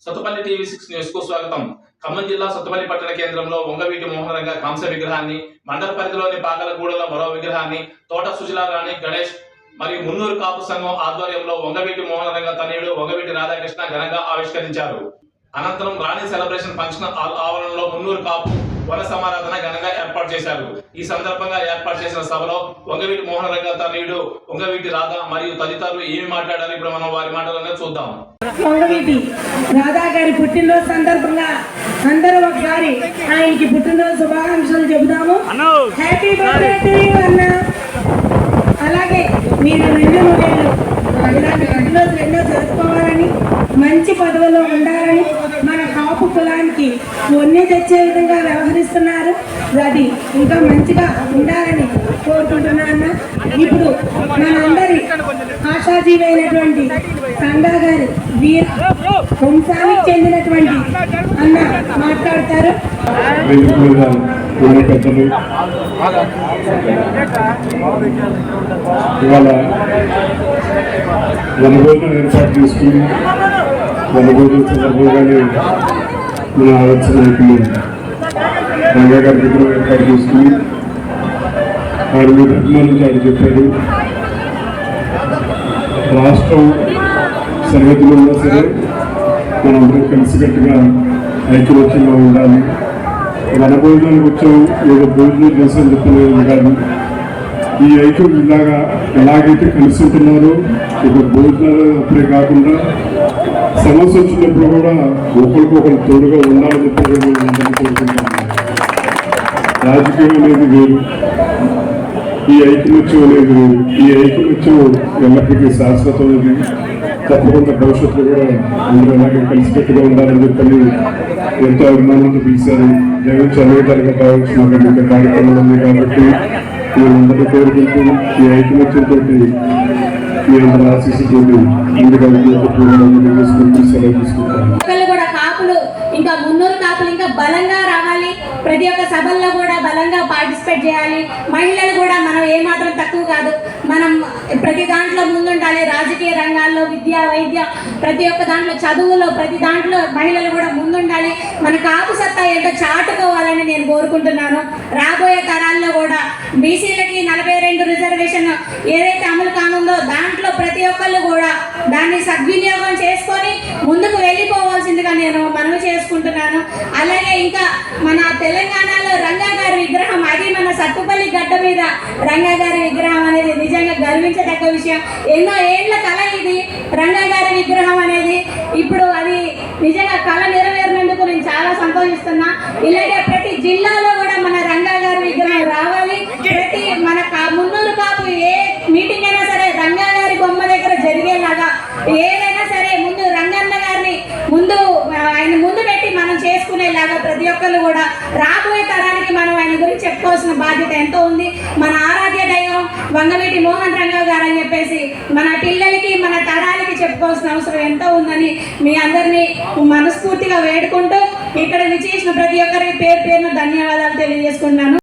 Sathupalli TV 6 news కు స్వాగతం. ఖమ్మం జిల్లా సత్తుపల్లి పట్టణ కేంద్రంలో వంగవీటి మోహనరంగ కాంస్య విగ్రహాన్ని, మండల పరిధిలోని పాకలగూడలో మరో విగ్రహాన్ని, తోట సుజలారాణి గణేష్ మరియు మున్నూరు కాపు సంఘం ఆధ్వర్యంలో వంగవీటి మోహనరంగ తనయుడు వంగవీటి రాధాకృష్ణ ఘనంగా ఆవిష్కరించారు. అనంతరం రాణి సెలబ్రేషన్ ఫంక్షన్ హాల్ ఆవరణలో మున్నూరు కాపు వన సమారాధన ఘనంగా ఏర్పాటు చేశారు. ఈ సందర్భంగా ఏర్పాటు చేసిన సభలో వంగవీటి మోహనరంగ తనయుడు వంగవీటి రాధ మరియు తదితరులు ఏమి మాట్లాడారు ఇప్పుడు మనం వారి మాటలనే చూద్దాం. వంగవీటి రాధా గారి పుట్టినరోజు సందర్భంగా అందరూ ఒకసారి ఆయనకి పుట్టినరోజు శుభాకాంక్షలు చెబుదాము. హ్యాపీ బర్త్డే టు యు అన్న. అలాగే మీరు ఇలాంటి పుట్టినరోజులు ఎన్నో జరుపుకోవాలని, మంచి పదవిలో ఉండాలని, మన కాపు కులానికి వన్నె తెచ్చే విధంగా వ్యవహరిస్తున్నారు. అది ఇంకా మంచిగా ఉండాలని కోరుకుంటున్నాను. ఇప్పుడు మనందరి ఆశాజీవి అయినటువంటి సంగా గారు వీర వంశానికి చెందినటువంటి అన్న మాట్లాడతారు. ఇవాళ వనభోజనం ఏర్పాటు చేసుకుని వనభోజనం సందర్భంగానే మన ఆలోచన నాయకులు రంగా గారి దగ్గర ఏర్పాటు చేసుకుని వారి మీద అభిమానులు ఆయన చెప్పారు. రాష్ట్రం సరిహద్దులు ఉన్నా సరే మనందరం కలిసికట్టుగా ఐక్యమత్యంగా ఉండాలి. వనభోజనానికి వచ్చాం ఏదో భోజనం చేసామని చెప్పలేదు కాదు. ఈ ఐక్యం ఎలాగైతే కలిసి ఉంటున్నారో ఇక భోజనాలు అప్పుడే కాకుండా సమస్య వచ్చినప్పుడు కూడా ఒకరికొకరు తోడుగా ఉండాలని చెప్పి కోరుకుంటున్నాను. రాజకీయం అనేది వేరు, ఈ ఐకమత్యం అనేది వేరు. ఈ ఐకమత్యం ఎల్లప్పటికీ శాశ్వతమైనది. తప్పకుండా భవిష్యత్తులో కూడా అందరూ అలాగే కలిసికట్టుగా ఉండాలని చెప్పని ఎంతో అభిమానంతో పిలిచారు. జగన్ చదివేదానికి కావాల్సిన కార్యక్రమాలు ఉంది కాబట్టి మీరందరూ కోరుకుంటూ ఈ ఐకమత్యంతో మీ అందరూ ఆశీస్సుతో ముందుగా సెలవు తీసుకుంటాను. ఇంకా మున్నూరు కాపులు ఇంకా బలంగా రావాలి. ప్రతి ఒక్క సభల్లో కూడా బలంగా పార్టిసిపేట్ చేయాలి. మహిళలు కూడా మనం ఏమాత్రం తక్కువ కాదు. మనం ప్రతి దాంట్లో ముందుండాలి. రాజకీయ రంగాల్లో, విద్య, వైద్య, ప్రతి ఒక్క దాంట్లో, చదువులో, ప్రతి దాంట్లో మహిళలు కూడా ముందుండాలి. మన కాపు సత్తా ఏంటో చాటుకోవాలని నేను కోరుకుంటున్నాను. రాబోయే తరాల్లో కూడా బీసీలకి 42 రిజర్వేషన్ ఏదైతే అమలు కానుందో దాంట్లో ప్రతి ఒక్కళ్ళు కూడా దాన్ని సద్వినియోగం చేసుకొని ముందుకు వెళ్ళిపోవాల్సిందిగా నేను మనవి చేసుకుంటున్నాను. అలాగే ఇంకా మన తెలంగాణలో రంగా గారి విగ్రహం, అది మన సత్తుపల్లి గడ్డ మీద రంగా గారి విగ్రహం అనేది నిజంగా గర్వించదగ్గ విషయం. ఎన్నో ఏళ్ల కళ ఇది రంగా గారి విగ్రహం అనేది. ఇప్పుడు అది నిజంగా కళ నెరవేరినందుకు నేను చాలా సంతోషిస్తున్నా. ఇలాగే ప్రతి జిల్లాలో కూడా మన రంగా గారి విగ్రహం రావాలి. ప్రతి మన మున్నూరు కాపు ఏ మీటింగ్ అయినా సరే రంగా గారి బొమ్మ దగ్గర జరిగేలాగా, ఏదైనా సరే ముందు రంగన్న గారిని ఆయన ముందు పెట్టి మనం చేసుకునేలాగా ప్రతి ఒక్కరు కూడా రాబోయే తరానికి మనం ఆయన గురించి చెప్పుకోవాల్సిన బాధ్యత ఎంతో ఉంది. మన ఆరాధ్య దైవం వంగవీటి మోహన్ రంగ గారు అని చెప్పేసి మన పిల్లలకి, మన తరాలకి చెప్పుకోవాల్సిన అవసరం ఎంతో ఉందని మీ అందరినీ మనస్ఫూర్తిగా వేడుకుంటూ ఇక్కడ విచ్చేసిన ప్రతి ఒక్కరికి పేరు పేరున ధన్యవాదాలు తెలియజేసుకుంటున్నాను.